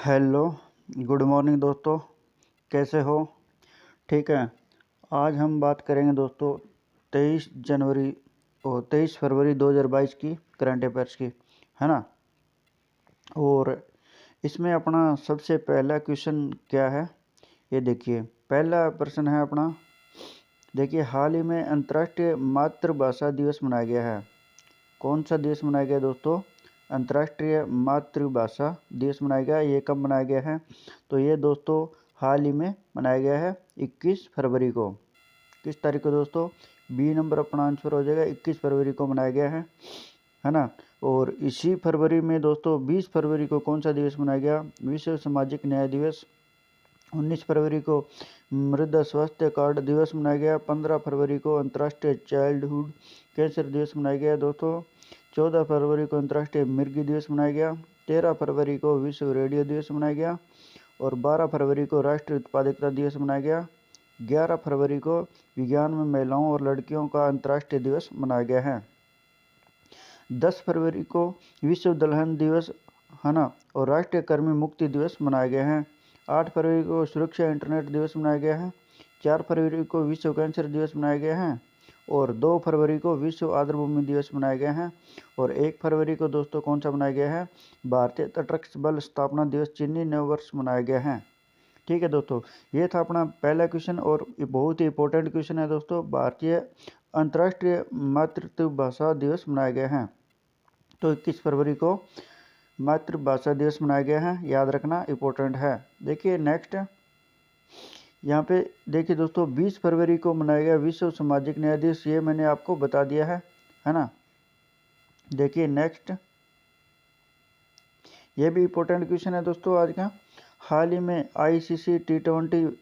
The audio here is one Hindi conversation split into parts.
हेलो, गुड मॉर्निंग दोस्तों। कैसे हो? ठीक है। आज हम बात करेंगे दोस्तों 23 जनवरी और 23 फरवरी 2022 की करंट अफेयर्स की, है ना। और इसमें अपना सबसे पहला क्वेश्चन क्या है, ये देखिए। पहला प्रश्न है अपना, देखिए, हाल ही में अंतर्राष्ट्रीय मातृभाषा दिवस मनाया गया है। कौन सा दिवस मनाया गया दोस्तों? अंतर्राष्ट्रीय मातृभाषा दिवस मनाया गया। ये कब मनाया गया है? तो ये दोस्तों हाल ही में मनाया गया है 21 फरवरी को। किस तारीख को दोस्तों? बी नंबर अपना आंसर हो जाएगा। 21 फरवरी को मनाया गया है ना। और इसी फरवरी में दोस्तों 20 फरवरी को कौन सा दिवस मनाया गया? विश्व सामाजिक न्याय दिवस। 19 फरवरी को मृदा स्वास्थ्य कार्ड दिवस मनाया गया। 15 फरवरी को अंतर्राष्ट्रीय चाइल्डहुड कैंसर दिवस मनाया गया दोस्तों। 14 फरवरी को अंतर्राष्ट्रीय मिर्गी दिवस मनाया गया। 13 फरवरी को विश्व रेडियो दिवस मनाया गया। और 12 फरवरी को राष्ट्रीय उत्पादकता दिवस मनाया गया। 11 फरवरी को विज्ञान में महिलाओं और लड़कियों का अंतर्राष्ट्रीय दिवस मनाया गया है। 10 फरवरी को विश्व दलहन दिवस, है ना, और राष्ट्रीय कर्मी मुक्ति दिवस मनाया गया है। 8 फरवरी को सुरक्षा इंटरनेट दिवस मनाया गया है। 4 फरवरी को विश्व कैंसर दिवस मनाया गया है। और 2 फरवरी को विश्व आर्द्रभूमि दिवस मनाया गया है। और 1 फरवरी को दोस्तों कौन सा मनाया गया है? भारतीय तटरक्षक बल स्थापना दिवस चीनी नववर्ष मनाया गया है। ठीक है दोस्तों, ये था अपना पहला क्वेश्चन और ये बहुत ही इंपॉर्टेंट क्वेश्चन है दोस्तों। भारतीय अंतर्राष्ट्रीय मातृभाषा दिवस मनाया गया है। तो 21 फरवरी को मातृभाषा दिवस मनाया गया है, याद रखना, इंपॉर्टेंट है। देखिए नेक्स्ट, यहाँ पे देखिए दोस्तों 20 फरवरी को मनाया गया विश्व सामाजिक न्याय दिवस। ये मैंने आपको बता दिया है ना। देखिए नेक्स्ट, ये भी इंपॉर्टेंट क्वेश्चन है दोस्तों आज का। हाल ही में ICC T20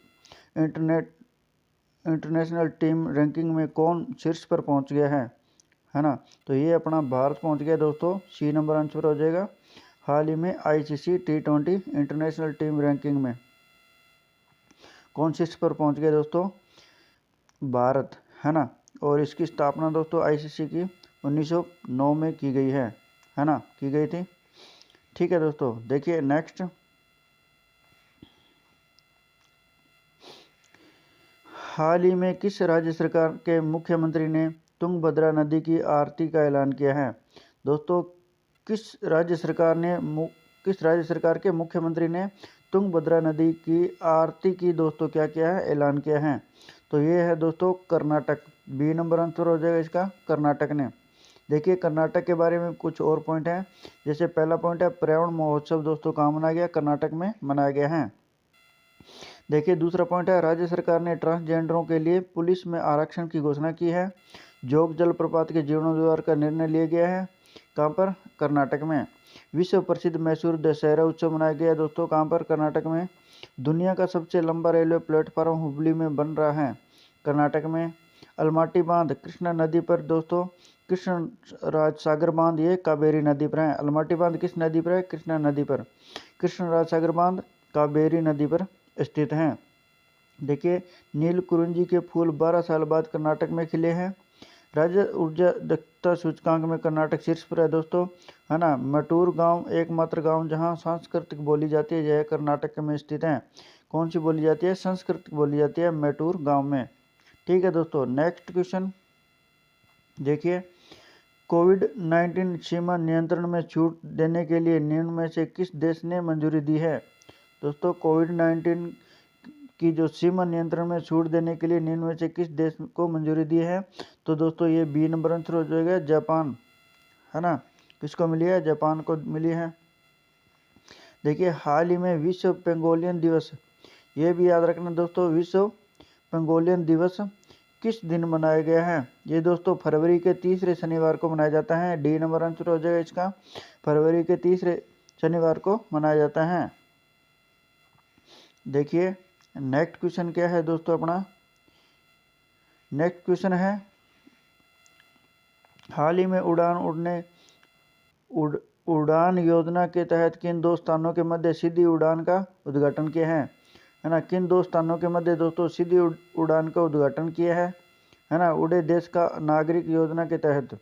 international team ranking में कौन शीर्ष पर पहुंच गया है ना। तो ये अपना भारत पहुंच गया दोस्तों। सी नंबर आंसर हो जाएगा। हाल ही में ICC T20 international team ranking में कौन शीर्ष पर पहुंच गया दोस्तों? भारत, है ना। और इसकी स्थापना दोस्तों ICC की 1909 में की गई है ना, की गई थी। ठीक है दोस्तों, देखिए नेक्स्ट, हाल ही में किस राज्य सरकार के मुख्यमंत्री ने तुंगभद्रा नदी की आरती का ऐलान किया है? दोस्तों किस राज्य सरकार के मुख्यमंत्री ने तुंगभद्रा नदी की आरती की दोस्तों क्या किया है? ऐलान किया है। तो ये है दोस्तों कर्नाटक। बी नंबर आंसर हो जाएगा इसका, कर्नाटक ने। देखिए कर्नाटक के बारे में कुछ और पॉइंट हैं। जैसे पहला पॉइंट है पर्यावरण महोत्सव दोस्तों कहाँ मनाया गया? कर्नाटक में मनाया गया है। देखिए दूसरा पॉइंट है राज्य सरकार ने ट्रांसजेंडरों के लिए पुलिस में आरक्षण की घोषणा की है। जोग जलप्रपात के जीर्णोद्धार का निर्णय लिया गया है। कहाँ पर? कर्नाटक में। विश्व प्रसिद्ध मैसूर दशहरा उत्सव मनाया गया दोस्तों, कहाँ पर? कर्नाटक में। दुनिया का सबसे लंबा रेलवे प्लेटफार्म हुबली में बन रहा है, कर्नाटक में। अलमाटी बांध कृष्णा नदी पर दोस्तों, कृष्ण राज सागर बांध ये कावेरी नदी पर है। अलमाटी बांध किस नदी पर है? कृष्णा नदी पर। कृष्ण राज सागर बांध कावेरी नदी पर स्थित हैं। देखिए नीलकुरुंजी के फूल 12 साल बाद कर्नाटक में खिले हैं। राज्य ऊर्जा दक्षता सूचकांक में कर्नाटक शीर्ष पर है दोस्तों, है ना। मटूर गांव एकमात्र गांव जहां सांस्कृतिक बोली जाती है, यह कर्नाटक में स्थित है। कौन सी बोली जाती है? सांस्कृतिक बोली जाती है मैटूर गांव में। ठीक है दोस्तों, नेक्स्ट क्वेश्चन देखिए, कोविड-19 सीमा नियंत्रण में छूट देने के लिए निम्न में से किस देश ने मंजूरी दी है? दोस्तों कोविड-19 की जो सीमा नियंत्रण में छूट देने के लिए निम्न में से किस देश को मंजूरी दी है? तो दोस्तों ये बी नंबर आंसर हो जाएगा, जापान, है ना। किसको मिली है? जापान को मिली है। देखिए हाल ही में विश्व पेंगोलियन दिवस, ये भी याद रखना दोस्तों, विश्व पेंगोलियन दिवस किस दिन मनाया गया है? ये दोस्तों फरवरी के तीसरे शनिवार को मनाया जाता है। डी नंबर आंसर हो जाएगा इसका, फरवरी के तीसरे शनिवार को मनाया जाता है। देखिए नेक्स्ट क्वेश्चन क्या है दोस्तों अपना, नेक्स्ट क्वेश्चन है, हाल ही में उड़ान योजना के तहत किन दो स्थानों के मध्य सीधी उड़ान का उद्घाटन किया है ना। किन दो स्थानों के मध्य दोस्तों सीधी उड़ान का उद्घाटन किया है ना, उड़े देश का नागरिक योजना के तहत?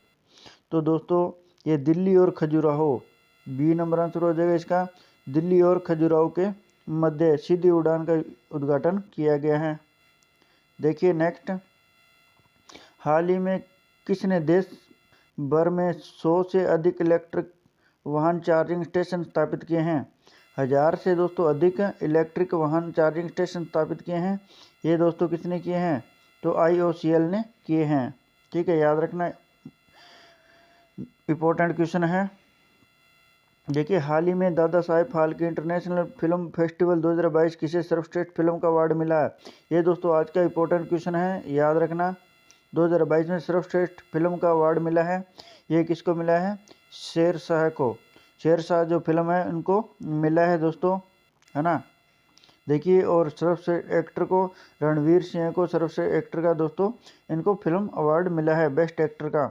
तो दोस्तों ये दिल्ली और खजुराहो, बी नंबर आंसर हो जाएगा इसका, दिल्ली और खजुराहो के मध्य सीधी उड़ान का उद्घाटन किया गया है। देखिए नेक्स्ट, हाल ही में किसने देश भर में 100 से अधिक इलेक्ट्रिक वाहन चार्जिंग स्टेशन स्थापित किए हैं? 1000 से दोस्तों अधिक इलेक्ट्रिक वाहन चार्जिंग स्टेशन स्थापित किए हैं। ये दोस्तों किसने किए हैं? तो IOCL ने किए हैं। ठीक है, याद रखना, इम्पोर्टेंट क्वेश्चन है। देखिए, हाल ही में दादा Saheb Phalke international film festival 2022 किसे सर्वश्रेष्ठ फिल्म का अवार्ड मिला है? ये दोस्तों आज का इम्पोर्टेंट क्वेश्चन है, याद रखना। 2022 में सर्वश्रेष्ठ फिल्म का अवार्ड मिला है, ये किसको मिला है? शेरशाह को। शेरशाह जो फिल्म है उनको मिला है दोस्तों, है ना। देखिए, और सर्वश्रेष्ठ एक्टर को रणवीर सिंह को सर्वश्रेष्ठ एक्टर का दोस्तों इनको फिल्म अवार्ड मिला है, बेस्ट एक्टर का।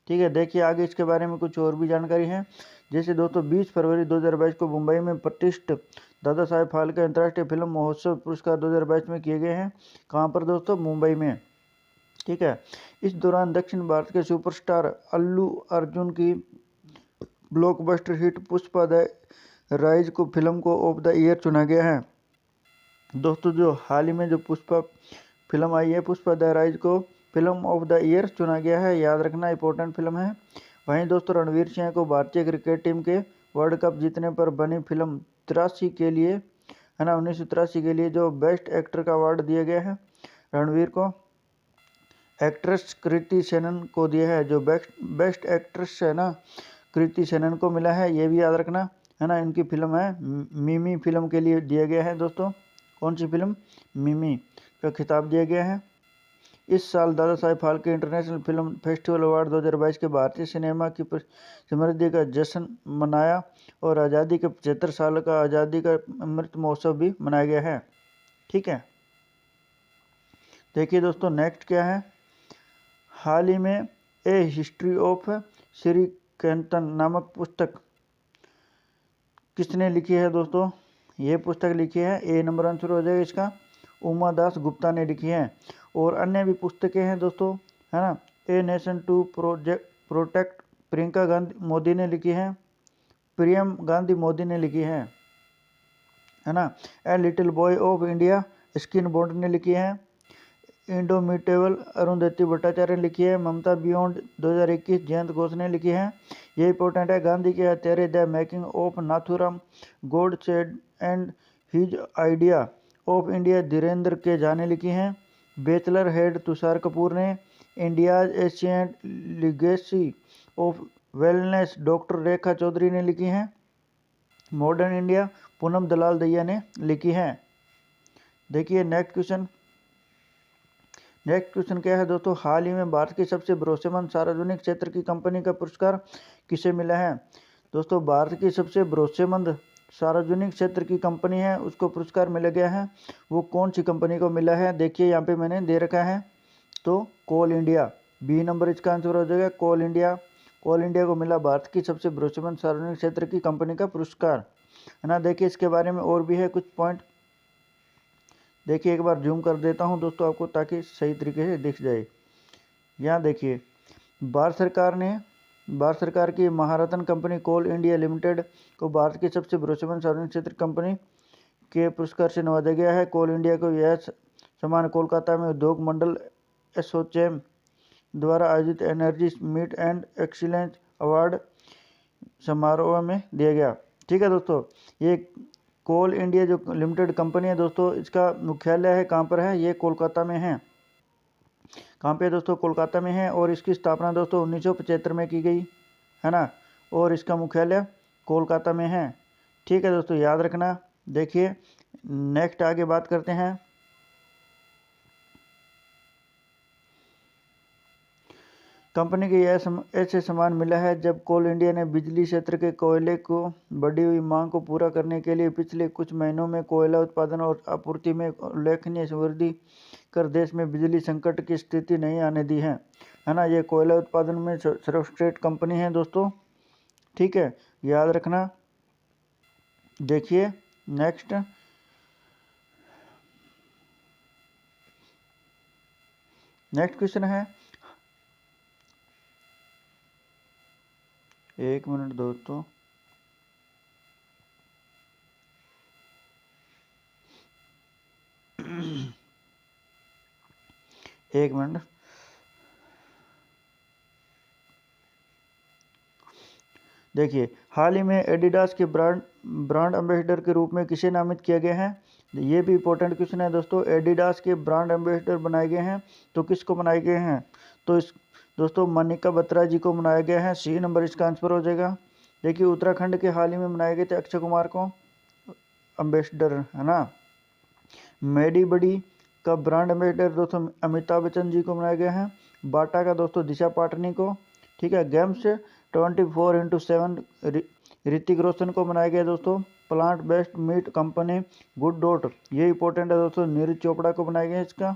ठीक है, देखिए आगे इसके बारे में कुछ और भी जानकारी है। जैसे दोस्तों 20 फरवरी 2022 को मुंबई में प्रतिष्ठित दादा साहेब फाल्के अंतर्राष्ट्रीय फिल्म महोत्सव पुरस्कार 2022 में किए गए हैं। कहाँ पर दोस्तों? मुंबई में। ठीक है, इस दौरान दक्षिण भारत के सुपरस्टार अल्लू अर्जुन की blockbuster hit Pushpa the rise को फिल्म को ऑफ द ईयर चुना गया है। दोस्तों जो हाल ही में जो पुष्पा फिल्म आई है, पुष्पा द राइज को फिल्म ऑफ द ईयर चुना गया है, याद रखना, इंपॉर्टेंट फिल्म है। वहीं दोस्तों रणवीर सिंह को भारतीय क्रिकेट टीम के वर्ल्ड कप जीतने पर बनी फिल्म 83 के लिए, है ना, 1983 के लिए जो बेस्ट एक्टर का अवार्ड दिया गया है रणवीर को। एक्ट्रेस कृति सेनन को दिया है, जो बेस्ट एक्ट्रेस है ना, कृति सेनन को मिला है, ये भी याद रखना, है ना। इनकी फिल्म है मिमी, फिल्म के लिए दिया गया है दोस्तों। कौन सी फिल्म? मिमी का खिताब दिया गया है। इस साल Dada Saheb Phalke international film festival award 2022 के भारतीय सिनेमा की समृद्धि का जश्न मनाया और आज़ादी के 75 साल का आज़ादी का अमृत महोत्सव भी मनाया गया है। ठीक है, देखिए दोस्तों नेक्स्ट क्या है। हाल ही में ए हिस्ट्री ऑफ श्री कैंटन नामक पुस्तक किसने लिखी है दोस्तों? ये पुस्तक लिखी है, ए नंबर आंसर हो जाएगा इसका, उमा दास गुप्ता ने लिखी है। और अन्य भी पुस्तकें हैं दोस्तों, है ना। A nation to protect Priyanka Gandhi Modi ने लिखी है, प्रियम गांधी मोदी ने लिखी है ना। A little boy of India skin bond ने लिखी है। इंडोमिटेबल अरुंधति भट्टाचार्य ने लिखी है। ममता बियॉन्ड 2021 जयंत घोष ने लिखी है। ये इंपॉर्टेंट है। गांधी के हत्यारे the making of Nathuram Godse and his idea of India Dhirendra के झा ने लिखी है। बैचलर हेड तुषार कपूर ने। India's ancient legacy of wellness doctor Rekha Chaudhary ने लिखी है। मॉडर्न इंडिया पूनम दलाल दहिया ने लिखी है। देखिए नेक्स्ट क्वेश्चन क्या है दोस्तों? हाल ही में भारत की सबसे भरोसेमंद सार्वजनिक क्षेत्र की कंपनी का पुरस्कार किसे मिला है? दोस्तों भारत की सबसे भरोसेमंद सार्वजनिक क्षेत्र की कंपनी है, उसको पुरस्कार मिला गया है। वो कौन सी कंपनी को मिला है? देखिए यहाँ पे मैंने दे रखा है, तो कोल इंडिया, बी नंबर इसका आंसर हो जाएगा, कोल इंडिया। कोल इंडिया को मिला भारत की सबसे भरोसेमंद सार्वजनिक क्षेत्र की कंपनी का पुरस्कार, है ना। देखिए इसके बारे में और भी है कुछ पॉइंट। देखिए एक बार जूम कर देता हूं दोस्तों आपको, ताकि सही तरीके से दिख जाए। यहाँ देखिए, भारत सरकार की महारत्न कंपनी कोल इंडिया लिमिटेड को भारत की सबसे भरोसेमंद सार्वजनिक क्षेत्र कंपनी के पुरस्कार से नवाजा गया है। कोल इंडिया को यह सम्मान कोलकाता में उद्योग मंडल एसोचैम द्वारा आयोजित energy meet and excellence award समारोह में दिया गया। ठीक है दोस्तों, ये कोल इंडिया जो लिमिटेड कंपनी है दोस्तों, इसका मुख्यालय है कहाँ पर है? ये कोलकाता में है। कहाँ पे दोस्तों? कोलकाता में है। और इसकी स्थापना दोस्तों 1975 में की गई, है ना। और इसका मुख्यालय कोलकाता में है। ठीक है दोस्तों, याद रखना। देखिए नेक्स्ट आगे बात करते हैं। कंपनी को यह ऐसे सम्मान मिला है जब कोल इंडिया ने बिजली क्षेत्र के कोयले को बढ़ी हुई मांग को पूरा करने के लिए पिछले कुछ महीनों में कोयला उत्पादन और आपूर्ति में उल्लेखनीय वृद्धि कर देश में बिजली संकट की स्थिति नहीं आने दी है ना। ये कोयला उत्पादन में सर्वश्रेष्ठ कंपनी है दोस्तों। ठीक है, याद रखना। देखिए नेक्स्ट क्वेश्चन है, एक मिनट दोस्तों। एक मिनट। देखिए, हाल ही में एडिडास के ब्रांड एम्बेसडर के रूप में किसे नामित किया गया है? ये भी इंपॉर्टेंट क्वेश्चन है दोस्तों। एडिडास के ब्रांड एम्बेसडर बनाए गए हैं, तो किसको बनाए गए हैं? तो इस दोस्तों मनिका बत्रा जी को बनाया गया है। सी नंबर इसका आंसर हो जाएगा। देखिए, उत्तराखंड के हाल ही में बनाए गए थे अक्षय कुमार को एम्बेसडर, है ना। मेडी बडी का ब्रांड एम्बेसडर दोस्तों अमिताभ बच्चन जी को बनाया गया है। बाटा का दोस्तों दिशा पाटनी को। ठीक है। गेम्स 24x7 ऋतिक रोशन को बनाया गया दोस्तों। Plant based meat company good dot, ये इंपॉर्टेंट है दोस्तों, नीरज चोपड़ा को बनाया गया इसका,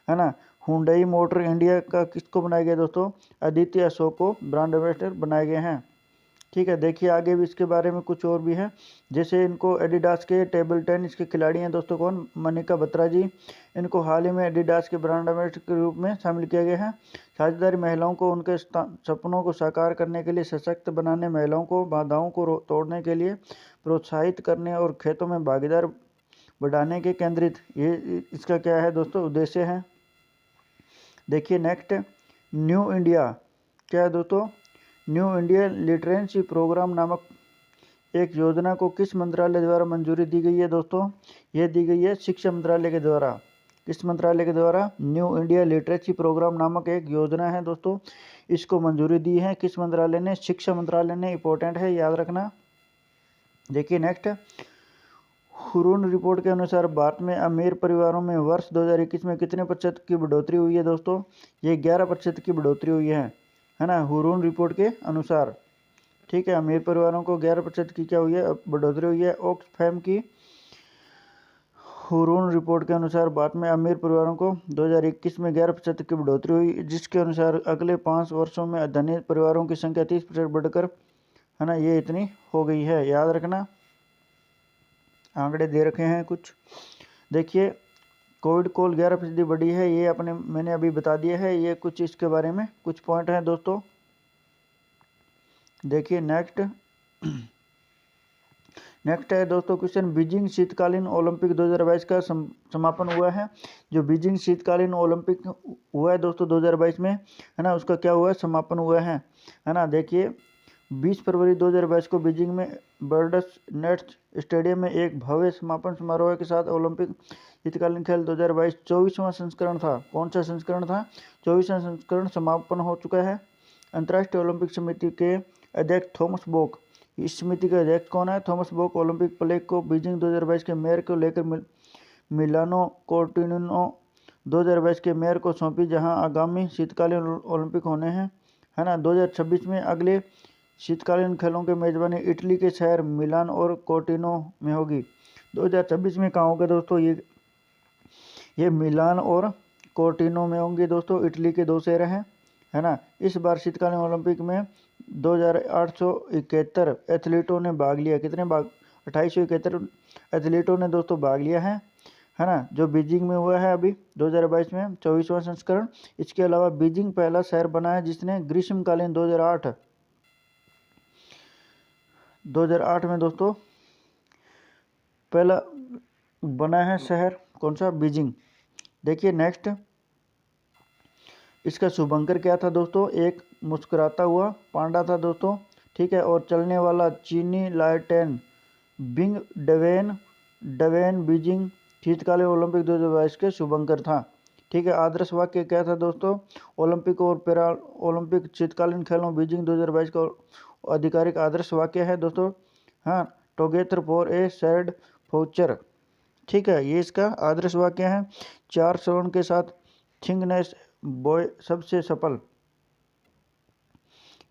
है ना। हुंडई मोटर इंडिया का किसको बनाया गया दोस्तों? आदित्य अशोक को ब्रांड एम्बेसडर बनाए गए हैं। ठीक है। देखिए, आगे भी इसके बारे में कुछ और भी है, जैसे इनको एडिडास के टेबल टेनिस के खिलाड़ी हैं दोस्तों कौन? मनिका बत्रा जी। इनको हाल ही में एडिडास के ब्रांड एम्बेसडर के रूप में शामिल किया गया है। साझेदारी महिलाओं को उनके सपनों को साकार करने के लिए सशक्त बनाने, महिलाओं को बाधाओं को तोड़ने के लिए प्रोत्साहित करने और खेतों में भागीदार बढ़ाने के केंद्रित ये इसका क्या है दोस्तों? उद्देश्य है। देखिए नेक्स्ट, न्यू इंडिया क्या है दोस्तों? न्यू इंडिया लिटरेसी प्रोग्राम नामक एक योजना को किस मंत्रालय द्वारा मंजूरी दी गई है दोस्तों? ये दी गई है शिक्षा मंत्रालय के द्वारा। किस मंत्रालय के द्वारा? न्यू इंडिया लिटरेसी प्रोग्राम नामक एक योजना है दोस्तों, इसको मंजूरी दी है किस मंत्रालय ने? शिक्षा मंत्रालय ने। इंपॉर्टेंट है, याद रखना। देखिए नेक्स्ट, हुरून रिपोर्ट के अनुसार भारत में अमीर परिवारों में वर्ष 2021 में कितने प्रतिशत की बढ़ोतरी हुई है दोस्तों? ये 11% की बढ़ोतरी हुई है ना, हुरून रिपोर्ट के अनुसार। ठीक है। अमीर परिवारों को 11% की क्या हुई है? बढ़ोतरी हुई है। ऑक्सफैम की हुरून रिपोर्ट के अनुसार भारत में अमीर परिवारों को 2021 में 11% की बढ़ोतरी हुई, जिसके अनुसार अगले 5 वर्षों में धनी परिवारों की संख्या 30% बढ़कर, है ना, ये इतनी हो गई है। याद रखना, आंकड़े दे रखे हैं कुछ। देखिए, कोविड कॉल 11% बढ़ी है, ये मैंने अभी बता दिया है। ये कुछ इसके बारे में कुछ पॉइंट हैं दोस्तों। देखिए नेक्स्ट है दोस्तों क्वेश्चन, बीजिंग शीतकालीन ओलंपिक 2022 का समापन हुआ है। जो बीजिंग शीतकालीन ओलंपिक हुआ है दोस्तों 2022 में, है ना, उसका क्या हुआ है? समापन हुआ है ना। देखिए, 20 फरवरी 2022 को बीजिंग में बर्ड्स नेस्ट स्टेडियम में एक भव्य समापन समारोह के साथ ओलंपिक शीतकालीन खेल 2022 24वां संस्करण था। कौन सा संस्करण था? 24वां संस्करण समापन हो चुका है। अंतर्राष्ट्रीय ओलंपिक समिति के अध्यक्ष थॉमस बॉक, इस समिति के अध्यक्ष कौन है? थॉमस बॉक ओलंपिक प्लेग को बीजिंग 2022 के मेयर को लेकर मिलानो कोर्टिनो 2022 के मेयर को सौंपी, जहां आगामी शीतकालीन ओलंपिक होने हैं, है ना। 2026 में अगले शीतकालीन खेलों की मेजबानी इटली के शहर मिलान और कोर्टिनो में होगी। 2026 में कहाँ होगा दोस्तों? ये मिलान और कोर्टिनो में होंगे दोस्तों, इटली के 2 शहर हैं, है ना। इस बार शीतकालीन ओलंपिक में 2871 एथलीटों ने भाग लिया। कितने भाग? 2871 एथलीटों ने दोस्तों भाग लिया है ना, जो बीजिंग में हुआ है अभी 2022 में 24वां संस्करण। इसके अलावा बीजिंग पहला शहर बना है जिसने ग्रीष्मकालीन 2008 में दोस्तों पहला बना है शहर, कौन सा? बीजिंग। देखिए नेक्स्ट, इसका शुभंकर क्या था दोस्तों? एक मुस्कुराता हुआ पांडा था दोस्तों। ठीक है। और चलने वाला चीनी लाइटेन बिंग डवेन बीजिंग शीतकालीन ओलंपिक 2022 के शुभंकर था। ठीक है। आदर्श वाक्य क्या था दोस्तों? ओलंपिक और पैरा ओलंपिक शीतकालीन खेलों बीजिंग 2022 का आधिकारिक आदर्श वाक्य है दोस्तों, हाँ, together for a shared future. ठीक है, ये इसका आदर्श वाक्य है। 4 स्वर्ण के साथ थिंगनेस बॉय सबसे सफल,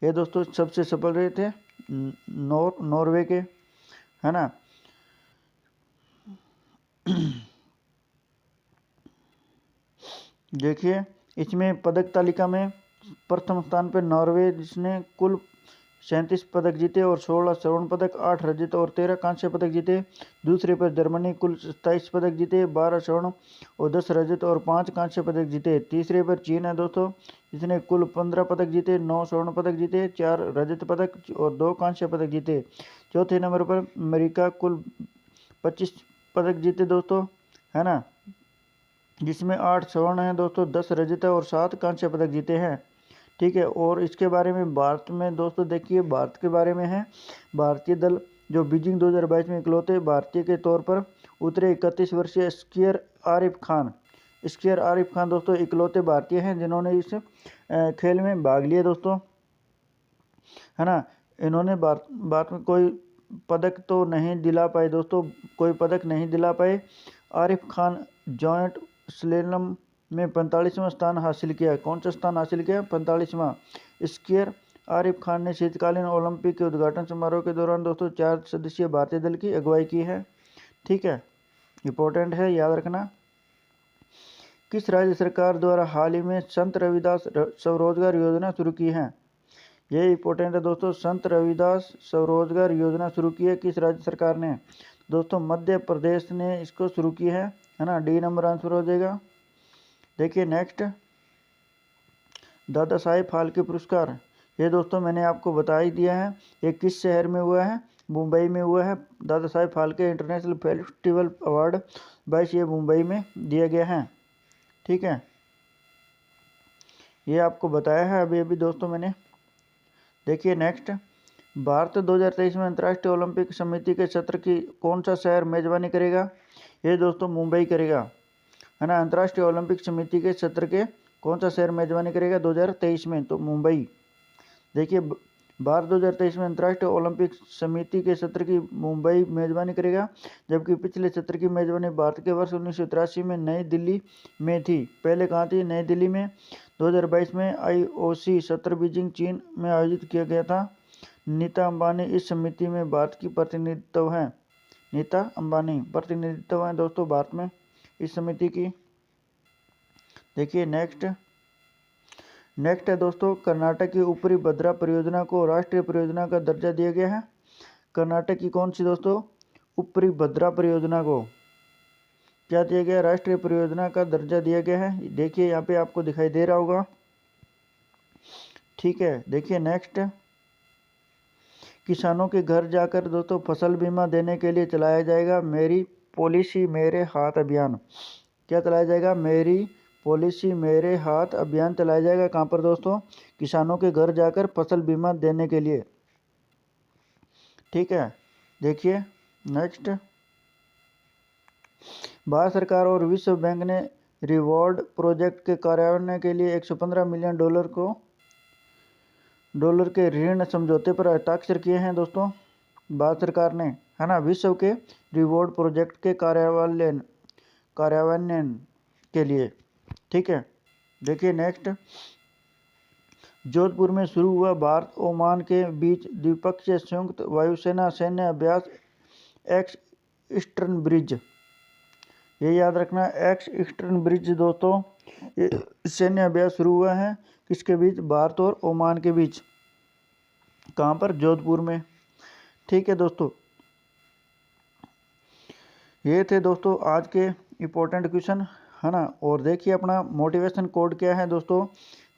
ये दोस्तों सबसे सफल रहे थे नॉर्वे के, है ना। देखिए, इसमें पदक तालिका में प्रथम स्थान पर नॉर्वे, जिसने कुल 37 पदक जीते और 16 स्वर्ण पदक, 8 रजत और 13 कांस्य पदक जीते। दूसरे पर जर्मनी कुल 27 पदक जीते, 12 स्वर्ण और 10 रजत और 5 कांस्य पदक जीते। तीसरे पर चीन है दोस्तों, जिसने कुल 15 पदक जीते, 9 स्वर्ण पदक जीते, 4 रजत पदक और 2 कांस्य पदक जीते। चौथे नंबर पर अमेरिका कुल 25 पदक जीते दोस्तों, है ना। जिसमें 8 स्वर्ण हैं दोस्तों, 10 रजत और 7 कांस्य पदक जीते हैं। ठीक है, और इसके बारे में भारत में दोस्तों देखिए, भारत के बारे में है, भारतीय दल जो बीजिंग 2022 में इकलौते भारतीय के तौर पर उतरे 31 वर्षीय स्कीयर आरिफ खान दोस्तों इकलौते भारतीय हैं जिन्होंने इस खेल में भाग लिया दोस्तों, है ना। इन्होंने भारत में कोई पदक तो नहीं दिला पाए दोस्तों, कोई पदक नहीं दिला पाए। आरिफ खान जॉइंट स्लैलम में 45वां स्थान हासिल किया। कौन सा स्थान हासिल किया? 45वां। स्कीयर आरिफ खान ने शीतकालीन ओलंपिक के उद्घाटन समारोह के दौरान दोस्तों 4 सदस्यीय भारतीय दल की अगुवाई की है। ठीक है, इंपॉर्टेंट है, याद रखना। किस राज्य सरकार द्वारा हाल ही में संत रविदास स्वरोजगार योजना शुरू की है? ये इंपॉर्टेंट है दोस्तों, संत रविदास स्वरोजगार योजना शुरू की है किस राज्य सरकार ने? दोस्तों मध्य प्रदेश ने इसको शुरू की है ना। डी नंबर आंसर हो जाएगा। देखिए नेक्स्ट, दादा साहेब फाल्के पुरस्कार, ये दोस्तों मैंने आपको बता ही दिया है, ये किस शहर में हुआ है? मुंबई में हुआ है। दादा Saheb Phalke international festival award 22 ये मुंबई में दिया गया है। ठीक है, ये आपको बताया है अभी अभी दोस्तों मैंने। देखिए नेक्स्ट, भारत 2023 में अंतर्राष्ट्रीय ओलंपिक समिति के सत्र की कौन सा शहर मेजबानी करेगा? ये दोस्तों मुंबई करेगा, है ना। अंतर्राष्ट्रीय ओलंपिक समिति के सत्र के कौन सा शहर मेजबानी करेगा 2023 में? तो मुंबई। देखिए भारत 2023 में अंतर्राष्ट्रीय ओलंपिक समिति के सत्र की मुंबई मेजबानी करेगा, जबकि पिछले सत्र की मेजबानी भारत के वर्ष 1983 में नई दिल्ली में थी। पहले कहाँ थी? नई दिल्ली में। 2022 में IOC सत्र बीजिंग चीन में आयोजित किया गया था। नीता अंबानी इस समिति में भारत की प्रतिनिधित्व है। नीता अंबानी प्रतिनिधित्व है दोस्तों भारत में इस समिति की। देखिए नेक्स्ट है दोस्तों, कर्नाटक की ऊपरी भद्रा परियोजना को राष्ट्रीय परियोजना का दर्जा दिया गया है। कर्नाटक की कौन सी दोस्तों? ऊपरी भद्रा परियोजना को क्या दिया गया? राष्ट्रीय परियोजना का दर्जा दिया गया है। देखिए यहाँ पे आपको दिखाई दे रहा होगा। ठीक है, देखिए नेक्स्ट, किसानों के घर जाकर दोस्तों फसल बीमा देने के लिए चलाया जाएगा मेरी पॉलिसी मेरे हाथ अभियान। क्या चलाया जाएगा? मेरी पॉलिसी मेरे हाथ अभियान चलाया जाएगा। कहाँ पर दोस्तों? किसानों के घर जाकर फसल बीमा देने के लिए। ठीक है, देखिए नेक्स्ट, भारत सरकार और विश्व बैंक ने रिवॉर्ड प्रोजेक्ट के कार्यान्वयन के लिए 115 मिलियन डॉलर के ऋण समझौते पर हस्ताक्षर किए हैं दोस्तों भारत सरकार ने, है ना। विश्व के रिवॉर्ड प्रोजेक्ट के कार्यान्वयन के लिए। ठीक है, देखिए नेक्स्ट, जोधपुर में शुरू हुआ भारत ओमान के बीच द्विपक्षीय संयुक्त वायुसेना सैन्य अभ्यास एक्स ईस्टर्न ब्रिज। ये याद रखना, एक्स ईस्टर्न ब्रिज दोस्तों ये सैन्य अभ्यास शुरू हुआ है किसके बीच? भारत और ओमान के बीच। कहाँ पर? जोधपुर में। ठीक है दोस्तों, ये थे दोस्तों आज के इम्पोर्टेंट क्वेश्चन, है ना। और देखिए अपना मोटिवेशन कोड क्या है दोस्तों।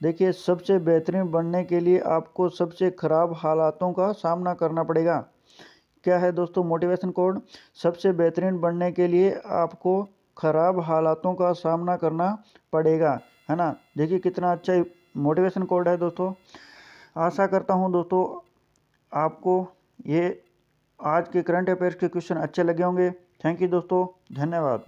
देखिए सबसे बेहतरीन बनने के लिए आपको सबसे खराब हालातों का सामना करना पड़ेगा। क्या है दोस्तों मोटिवेशन कोड? सबसे बेहतरीन बनने के लिए आपको खराब हालातों का सामना करना पड़ेगा, है ना। देखिए कितना अच्छा मोटिवेशन कोड है दोस्तों। आशा करता हूँ दोस्तों आपको ये आज के करंट अफेयर्स के क्वेश्चन अच्छे लगे होंगे। थैंक यू दोस्तों, धन्यवाद।